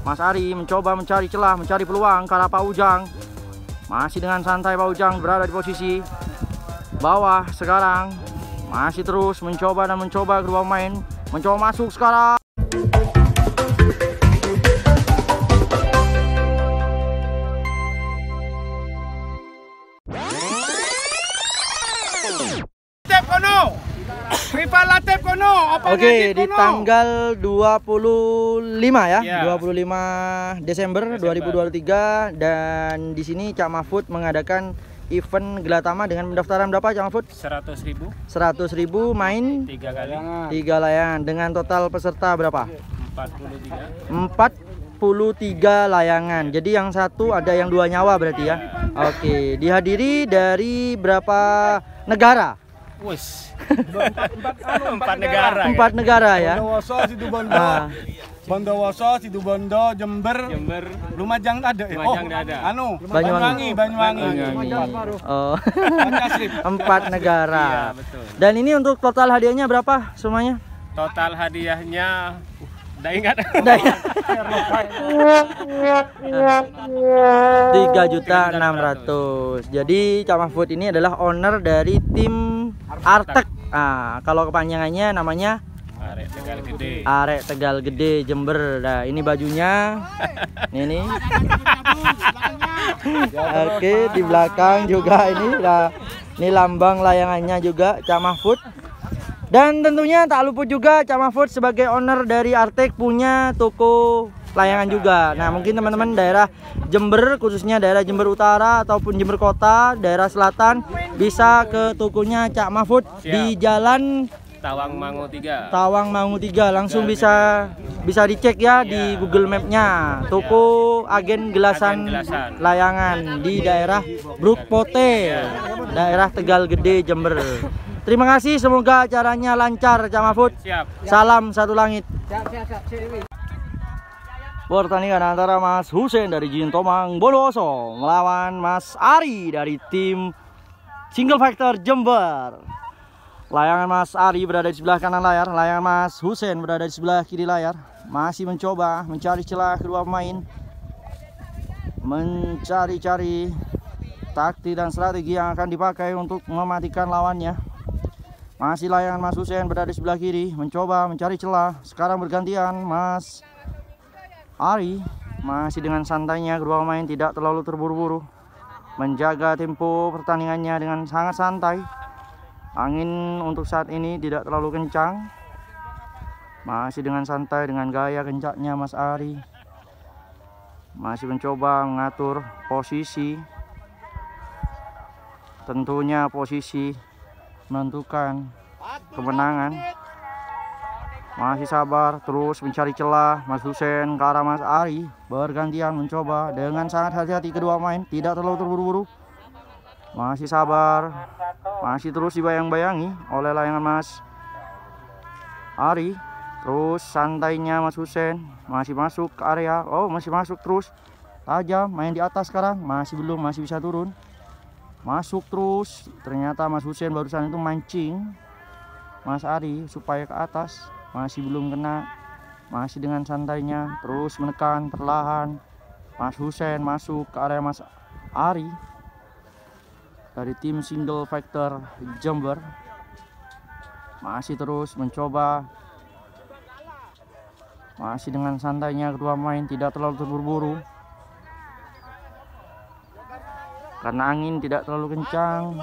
Mas Ari mencoba mencari celah, mencari peluang ke arah Pak Ujang. Masih dengan santai Pak Ujang berada di posisi bawah sekarang. Masih terus mencoba dan mencoba kedua pemain. Mencoba masuk sekarang. Oke, di tanggal 25 ya, 25 Desember 2023, dan di sini Cak Mahfud mengadakan event Gelatama dengan pendaftaran berapa Cak Mahfud? 100.000. 100.000 main 3 layangan dengan total peserta berapa? 43 layangan. Jadi yang satu ada yang 2 nyawa berarti ya. Oke, dihadiri dari berapa negara? Wes. 4 negara. 4 negara ya. Bondowoso, Situbondo, Bondowoso, Situbondo, Jember, Lumajang ada. Lumajang ada. Banyuwangi. Oh. 4 negara. Iya, betul. Dan ini untuk total hadiahnya berapa semuanya? Total hadiahnya udah ingat. 3.600.000. Jadi Cak Mahfud ini adalah owner dari tim Artek. Nah, kalau kepanjangannya namanya Arek Tegal Gede. Arek Tegal Gede Jember. Nah, ini bajunya. Ini. Oke, di belakang juga ini. Nah, ini lambang layangannya juga Cak Mahfud. Dan tentunya tak luput juga Cak Mahfud sebagai owner dari Artek punya toko layangan juga. Nah, mungkin teman-teman daerah Jember, khususnya daerah Jember Utara ataupun Jember Kota, daerah Selatan, bisa ke tokonya Cak Mahfud di Jalan Tawangmangu 3. Tawangmangu 3. Langsung bisa dicek ya di Google Map-nya. Toko agen gelasan layangan di daerah Brukpote, daerah Tegal Gede, Jember. Terima kasih, semoga acaranya lancar Cak Mahfud. Siap. Salam satu langit. Pertandingan antara Mas Husein dari Jintomang Bondowoso melawan Mas Ari dari tim Single Factor Jember. Layangan Mas Ari berada di sebelah kanan layar, layangan Mas Husein berada di sebelah kiri layar. Masih mencoba mencari celah kedua pemain, mencari-cari taktik dan strategi yang akan dipakai untuk mematikan lawannya. Masih layangan Mas Husein berada di sebelah kiri, mencoba mencari celah. Sekarang bergantian Mas Ari, masih dengan santainya kedua pemain tidak terlalu terburu-buru, menjaga tempo pertandingannya dengan sangat santai. Angin untuk saat ini tidak terlalu kencang, masih dengan santai dengan gaya kencangnya Mas Ari. Masih mencoba mengatur posisi, tentunya posisi menentukan kemenangan. Masih sabar, terus mencari celah Mas Husein ke arah Mas Ari. Bergantian mencoba dengan sangat hati-hati kedua pemain, tidak terlalu terburu-buru. Masih sabar, masih terus dibayang-bayangi oleh layangan Mas Ari. Terus santainya Mas Husein, masih masuk ke area. Oh, masih masuk terus. Tajam, main di atas sekarang. Masih belum, masih bisa turun. Masuk terus. Ternyata Mas Husein barusan itu mancing Mas Ari supaya ke atas. Masih belum kena. Masih dengan santainya terus menekan perlahan. Mas Husein masuk ke area Mas Ari dari tim Single Factor Jember. Masih terus mencoba, masih dengan santainya kedua pemain, tidak terlalu terburu-buru karena angin tidak terlalu kencang.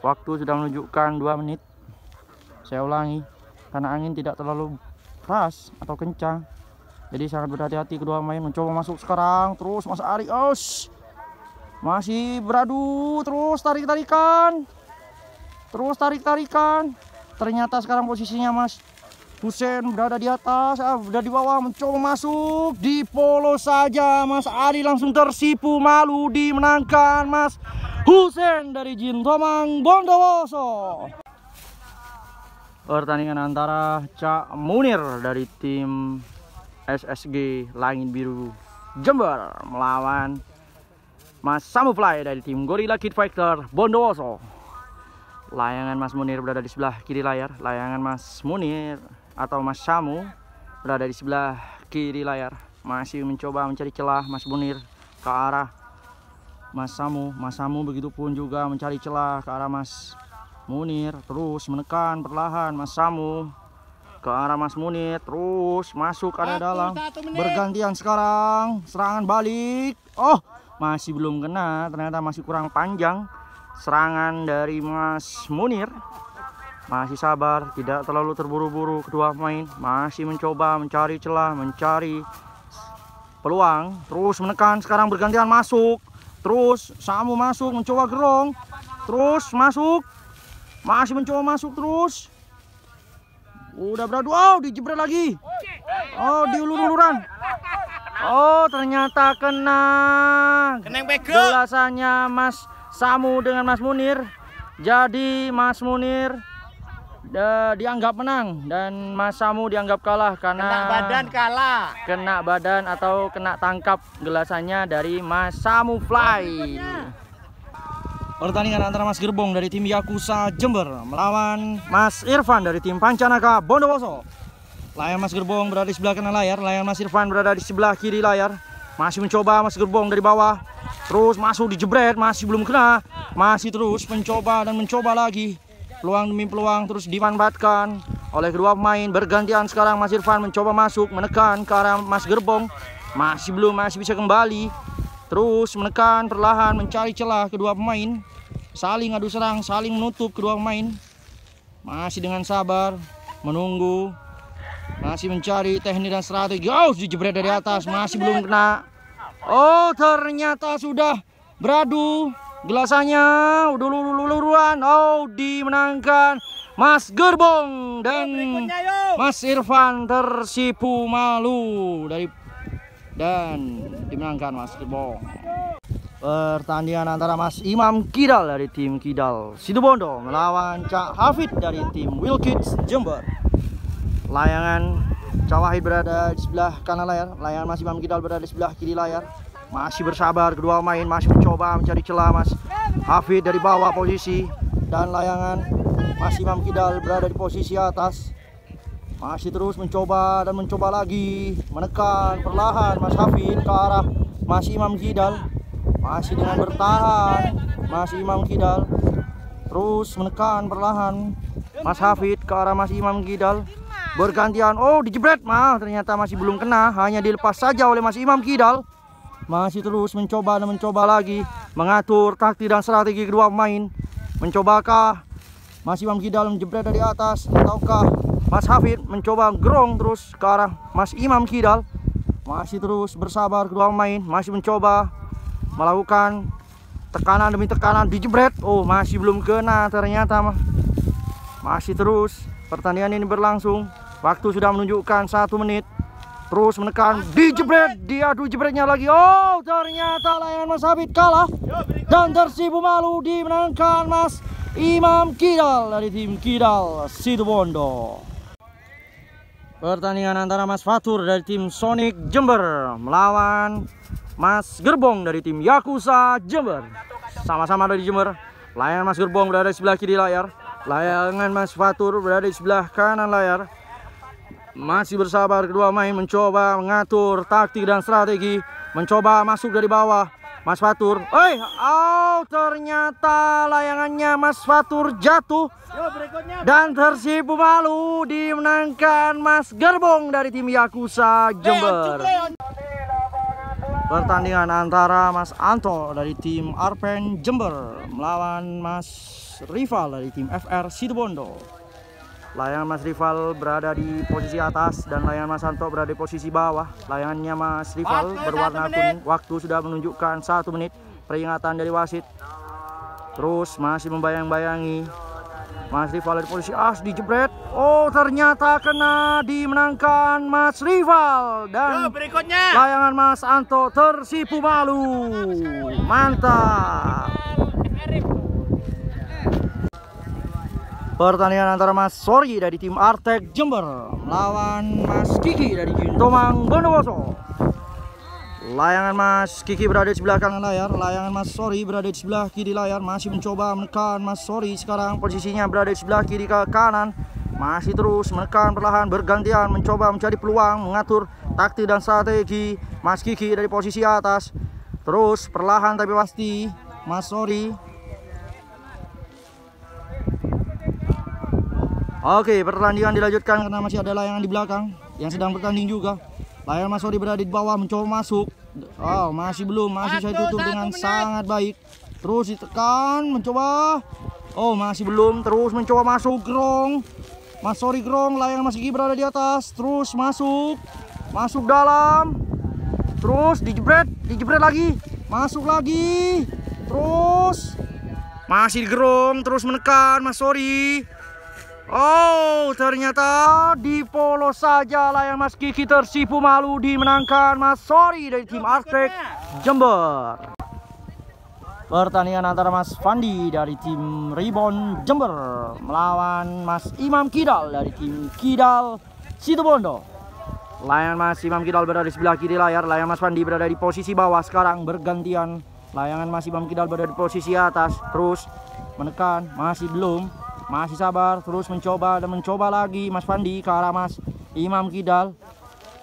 Waktu sudah menunjukkan 2 menit. Saya ulangi, karena angin tidak terlalu keras atau kencang, jadi sangat berhati-hati kedua pemain. Mencoba masuk sekarang, terus Mas Ari masih beradu, terus tarik-tarikan, ternyata sekarang posisinya Mas Husein berada di atas, berada di bawah, mencoba masuk, di polos saja. Mas Ari langsung tersipu, malu dimenangkan Mas Husein dari Jintomang Bondowoso. Pertandingan antara Cak Munir dari tim SSG Langit Biru Jember melawan Mas Samufly dari tim Gorilla Kid Fighter Bondowoso. Layangan Mas Munir berada di sebelah kiri layar, layangan Mas Munir atau Mas Samu berada di sebelah kiri layar. masih mencoba mencari celah Mas Munir ke arah Mas Samu. Mas Samu begitupun juga mencari celah ke arah Mas Munir, terus menekan perlahan Mas Samu ke arah Mas Munir, terus masuk area dalam. Bergantian sekarang, serangan balik. Oh, masih belum kena, ternyata masih kurang panjang serangan dari Mas Munir. Masih sabar, tidak terlalu terburu-buru. Kedua pemain masih mencoba mencari celah, mencari peluang, terus menekan. Sekarang bergantian masuk, terus Samu masuk mencoba gerong, terus masuk, masih mencoba masuk terus. Udah beradu, oh dijebret lagi. Oh diulur-uluran. Oh ternyata kena gelasannya Mas Samu dengan Mas Munir. Jadi Mas Munir dianggap menang dan Mas Samu dianggap kalah karena Kena badan kalah. Kena badan atau kena tangkap gelasannya dari Mas Samu Fly. Pertandingan antara Mas Gerbong dari tim Yakuza Jember melawan Mas Irfan dari tim Pancanaka Bondowoso. Layar Mas Gerbong berada di sebelah kanan layar, layar Mas Irfan berada di sebelah kiri layar. Masih mencoba Mas Gerbong dari bawah, terus masuk dijebret, masih belum kena, masih terus mencoba dan mencoba lagi. Peluang demi peluang terus dimanfaatkan oleh kedua pemain. Bergantian sekarang Mas Irfan mencoba masuk, menekan ke arah Mas Gerbong, masih belum, masih bisa kembali. Terus menekan perlahan mencari celah kedua pemain. Saling adu serang, saling menutup kedua pemain. Masih dengan sabar menunggu. Masih mencari teknik dan strategi. Oh, dijebret dari atas, masih belum kena. Oh, ternyata sudah beradu gelasannya. Udah luluran. Oh, dimenangkan Mas Gerbong dan Mas Irfan tersipu malu dan dimenangkan Mas Gerbong. Pertandingan antara Mas Imam Kidal dari tim Kidal Situbondo melawan Cak Hafid dari tim Wilkids Jember. Layangan Cak Wahid berada di sebelah kanan layar, layangan Mas Imam Kidal berada di sebelah kiri layar. Masih bersabar kedua pemain, masih mencoba mencari celah Mas Hafid dari bawah posisi, dan layangan Mas Imam Kidal berada di posisi atas. Masih terus mencoba dan mencoba lagi, menekan perlahan Mas Hafid ke arah Mas Imam Kidal. Masih dengan bertahan Mas Imam Kidal, terus menekan perlahan Mas Hafid ke arah Mas Imam Kidal. Bergantian, oh dijebret, ternyata masih belum kena, hanya dilepas saja oleh Mas Imam Kidal. Masih terus mencoba dan mencoba lagi mengatur taktik dan strategi kedua pemain. Mencobakah Mas Imam Kidal menjebret dari atas, ataukah Mas Hafid mencoba gerong terus ke arah Mas Imam Kidal. Masih terus bersabar kedua pemain, masih mencoba melakukan tekanan demi tekanan, dijebret. Oh, masih belum kena ternyata. Masih terus pertandingan ini berlangsung. Waktu sudah menunjukkan 1 menit. Terus menekan, dijebret, diadu jebretnya lagi. Oh, ternyata layangan Mas Hafid kalah dan tersipu malu, dimenangkan Mas Imam Kidal dari tim Kidal Situbondo. Pertandingan antara Mas Fatur dari tim Sonic Jember melawan Mas Gerbong dari tim Yakuza Jember. Sama-sama dari Jember. Layangan Mas Gerbong berada di sebelah kiri layar, layangan Mas Fatur berada di sebelah kanan layar. Masih bersabar kedua main, mencoba mengatur taktik dan strategi, mencoba masuk dari bawah Mas Fatur. Oh, ternyata layangannya Mas Fatur jatuh dan tersipu malu, dimenangkan Mas Gerbong dari tim Yakuza Jember. Pertandingan antara Mas Anto dari tim Arpen Jember melawan Mas Rival dari tim FR Situbondo. Layangan Mas Rival berada di posisi atas dan layangan Mas Anto berada di posisi bawah. Layangannya Mas Rival berwarna kuning. Waktu sudah menunjukkan 1 menit. Peringatan dari wasit. Terus masih membayang-bayangi Mas Rival dari posisi as, dijebret. Oh, ternyata kena, dimenangkan Mas Rival dan Berikutnya layangan Mas Anto tersipu malu. Mantap. Pertandingan antara Mas Sori dari tim Artek Jember melawan Mas Kiki dari tim Tomang Bondowoso. Layangan Mas Kiki berada di sebelah kanan layar, layangan Mas Sori berada di sebelah kiri layar. Masih mencoba menekan Mas Sori, sekarang posisinya berada di sebelah kiri ke kanan. Masih terus menekan perlahan, bergantian mencoba mencari peluang, mengatur taktik dan strategi Mas Kiki dari posisi atas. Terus perlahan tapi pasti Mas Sori. Oke, pertandingan dilanjutkan karena masih ada layangan di belakang yang sedang bertanding juga. Layangan Mas Sori berada di bawah mencoba masuk. Oh, masih belum, masih saya tutup dengan sangat baik. Terus ditekan, mencoba. Oh, masih belum, terus mencoba masuk Grong. Mas Sori Grong, layangan Mas Kiki berada di atas. Terus masuk dalam. Terus dijebret lagi. Masuk lagi. Terus masih Grong, terus menekan Mas Sori. Oh, ternyata di polos saja layangan Mas Kiki tersipu malu dimenangkan Mas Sori dari tim Artek Jember. Pertandingan antara Mas Fandi dari tim Rebound Jember melawan Mas Imam Kidal dari tim Kidal Situbondo. Layangan Mas Imam Kidal berada di sebelah kiri layar, layangan Mas Fandi berada di posisi bawah sekarang bergantian. Layangan Mas Imam Kidal berada di posisi atas, terus menekan, masih belum. Masih sabar, terus mencoba dan mencoba lagi Mas Fandi ke arah Mas Imam Kidal.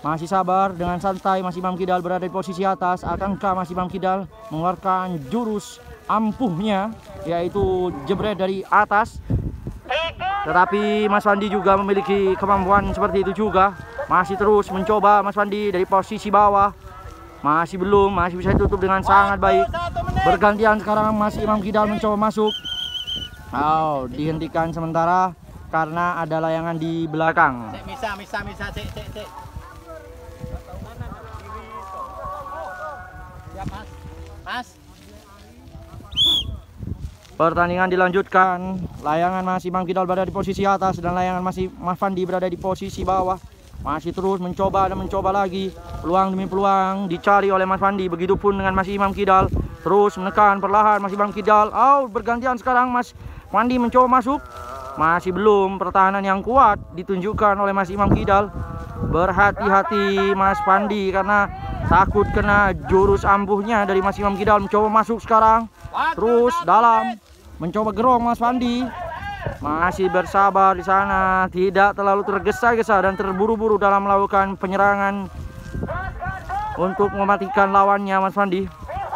Masih sabar dengan santai Mas Imam Kidal berada di posisi atas. Akankah Mas Imam Kidal mengeluarkan jurus ampuhnya, yaitu jebret dari atas? Tetapi Mas Fandi juga memiliki kemampuan seperti itu juga. Masih terus mencoba Mas Fandi dari posisi bawah. Masih belum, masih bisa ditutup dengan sangat baik. Bergantian sekarang Mas Imam Kidal mencoba masuk. Oh, dihentikan sementara karena ada layangan di belakang. Misa, cek. Siap, Mas. Pertandingan dilanjutkan. Layangan Mas Imam Kidal berada di posisi atas dan layangan Mas Fandi berada di posisi bawah. Masih terus mencoba dan mencoba lagi. Peluang demi peluang dicari oleh Mas Fandi. Begitupun dengan Mas Imam Kidal. Terus menekan perlahan Mas Imam Kidal. Oh, bergantian sekarang Mas Fandi mencoba masuk. Masih belum, pertahanan yang kuat ditunjukkan oleh Mas Imam Kidal. Berhati-hati Mas Fandi karena takut kena jurus ampuhnya dari Mas Imam Kidal. Mencoba masuk sekarang. Terus dalam. Mencoba gerong Mas Fandi. Masih bersabar di sana, tidak terlalu tergesa-gesa dan terburu-buru dalam melakukan penyerangan untuk mematikan lawannya Mas Fandi.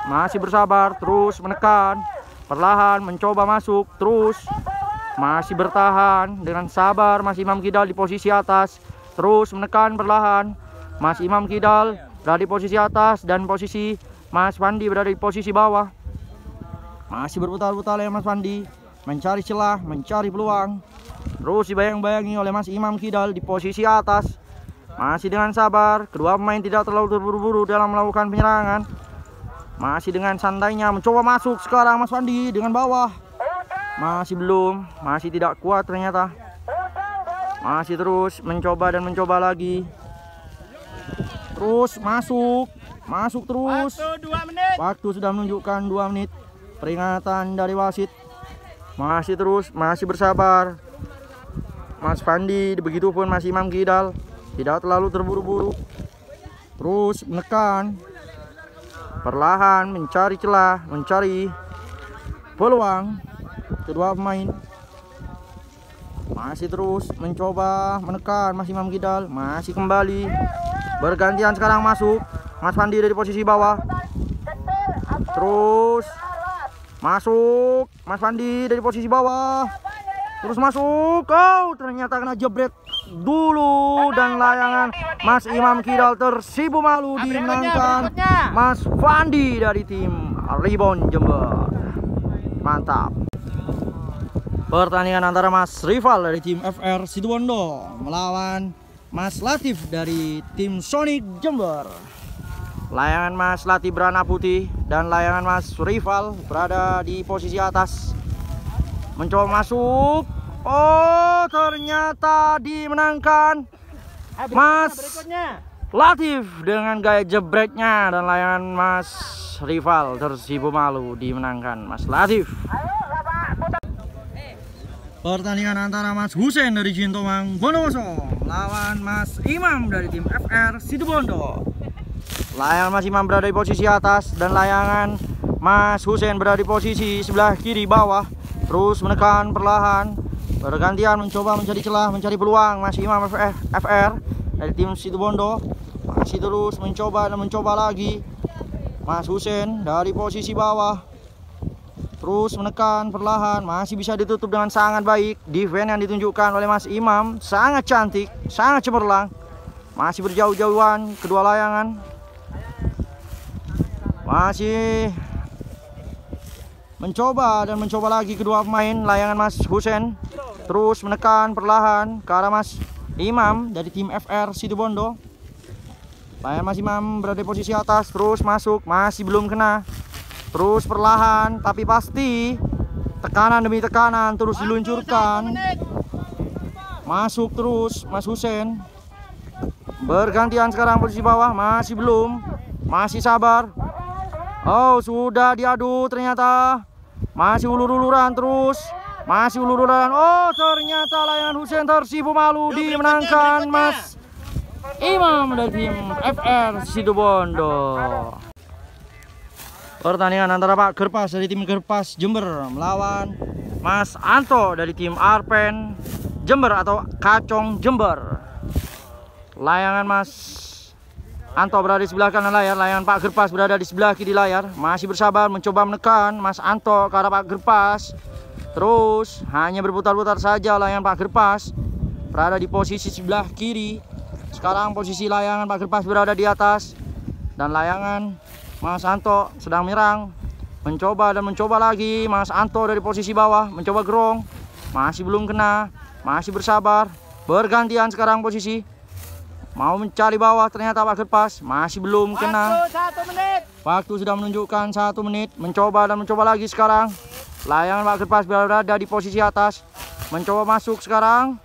Masih bersabar, terus menekan. Perlahan mencoba masuk, terus masih bertahan dengan sabar Mas Imam Kidal di posisi atas. Terus menekan perlahan. Mas Imam Kidal berada di posisi atas dan posisi Mas Fandi berada di posisi bawah. Masih berputar-putar ya Mas Fandi, mencari celah, mencari peluang. Terus dibayang-bayangi oleh Mas Imam Kidal di posisi atas. Masih dengan sabar, kedua pemain tidak terlalu terburu-buru dalam melakukan penyerangan. Masih dengan santainya mencoba masuk sekarang Mas Fandi dengan bawah. Masih belum, masih tidak kuat ternyata. Masih terus mencoba dan mencoba lagi. Terus masuk terus. Waktu sudah menunjukkan 2 menit. Peringatan dari wasit. Masih terus, masih bersabar Mas Fandi, begitupun Mas Imam Kidal. Tidak terlalu terburu-buru. Terus menekan. Perlahan mencari celah, mencari peluang kedua pemain. Masih terus mencoba menekan Mas Imam Kidal. Masih kembali. Bergantian sekarang masuk Mas Fandi dari posisi bawah. Terus masuk Mas Fandi dari posisi bawah. Terus masuk. Oh, ternyata kena jebret dulu dan layangan Mas Imam Kidal tersipu malu dimenangkan Mas Fandi dari tim Rebound Jember. Mantap. Pertandingan antara Mas Rival dari tim FR Situbondo melawan Mas Latif dari tim Sonic Jember. Layangan Mas Latif berwarna putih dan layangan Mas Rival berada di posisi atas. Mencoba masuk. Oh, ternyata dimenangkan Mas Latif dengan gaya jebretnya dan layangan Mas Rival tersipu malu dimenangkan Mas Latif. Pertandingan antara Mas Husein dari Jintomang Bondowoso lawan Mas Imam dari tim FR Situbondo. Layangan Mas Imam berada di posisi atas dan layangan Mas Husein berada di posisi sebelah kiri bawah. Terus menekan perlahan. Bergantian mencoba mencari celah, mencari peluang Mas Imam FR dari tim Situbondo. Masih terus mencoba dan mencoba lagi. Mas Husein dari posisi bawah terus menekan perlahan, masih bisa ditutup dengan sangat baik. Defense yang ditunjukkan oleh Mas Imam sangat cantik, sangat cemerlang. Masih berjauh-jauhan kedua layangan. Masih mencoba dan mencoba lagi kedua pemain. Layangan Mas Husein terus menekan perlahan ke arah Mas Imam dari tim FR Situbondo. Layangan Mas Imam berada di posisi atas, terus masuk, masih belum kena. Terus perlahan tapi pasti, tekanan demi tekanan terus diluncurkan. Masuk terus Mas Husein. Bergantian sekarang posisi bawah, masih belum. Masih sabar. Oh, sudah diadu ternyata. Masih ulur-uluran terus. Masih ulur-uluran. Oh, ternyata layangan Husein tersipu malu, dimenangkan Mas Imam dari tim FR Situbondo. Pertandingan antara Pak Gerpas dari tim Gerpas Jember melawan Mas Anto dari tim Arpen Jember atau Kacong Jember. Layangan Mas Anto berada di sebelah kanan layar, layangan Pak Gerpas berada di sebelah kiri layar. Masih bersabar mencoba menekan Mas Anto ke arah Pak Gerpas. Terus hanya berputar-putar saja layangan Pak Gerpas berada di posisi sebelah kiri. Sekarang posisi layangan Pak Gerpas berada di atas dan layangan Mas Anto sedang menyerang. Mencoba dan mencoba lagi. Mas Anto dari posisi bawah mencoba gerong. Masih belum kena. Masih bersabar. Bergantian sekarang posisi. Mau mencari bawah ternyata Pak Gerpas. Masih belum kena. Waktu 1 menit. Waktu sudah menunjukkan 1 menit. Mencoba dan mencoba lagi sekarang. Layangan Pak Gerpas berada di posisi atas. Mencoba masuk sekarang.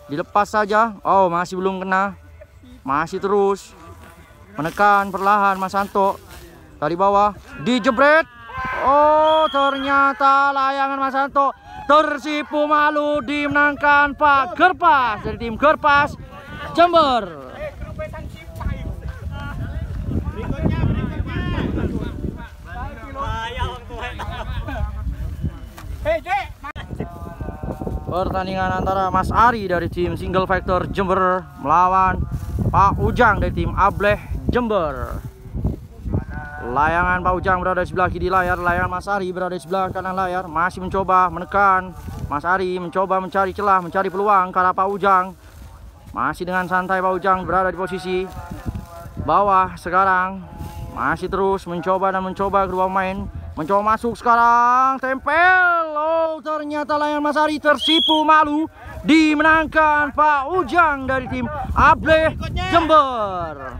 Dilepas saja. Oh, masih belum kena. Masih terus menekan perlahan Mas Anto dari bawah, dijebret. Oh, ternyata layangan Mas Anto tersipu malu, dimenangkan Pak Gerpas dari tim Gerpas Jember. Pertandingan antara Mas Ari dari tim Single Factor Jember melawan Pak Ujang dari tim Ableh Jember. Layangan Pak Ujang berada di sebelah kiri layar, layangan Mas Ari berada di sebelah kanan layar. Masih mencoba menekan. Mas Ari mencoba mencari celah, mencari peluang ke arah Pak Ujang. Masih dengan santai Pak Ujang berada di posisi bawah sekarang. Masih terus mencoba dan mencoba kedua pemain. Mencoba masuk sekarang, tempel. Oh, ternyata layangan Mas Ari tersipu malu, dimenangkan Pak Ujang dari tim Ableh Jember.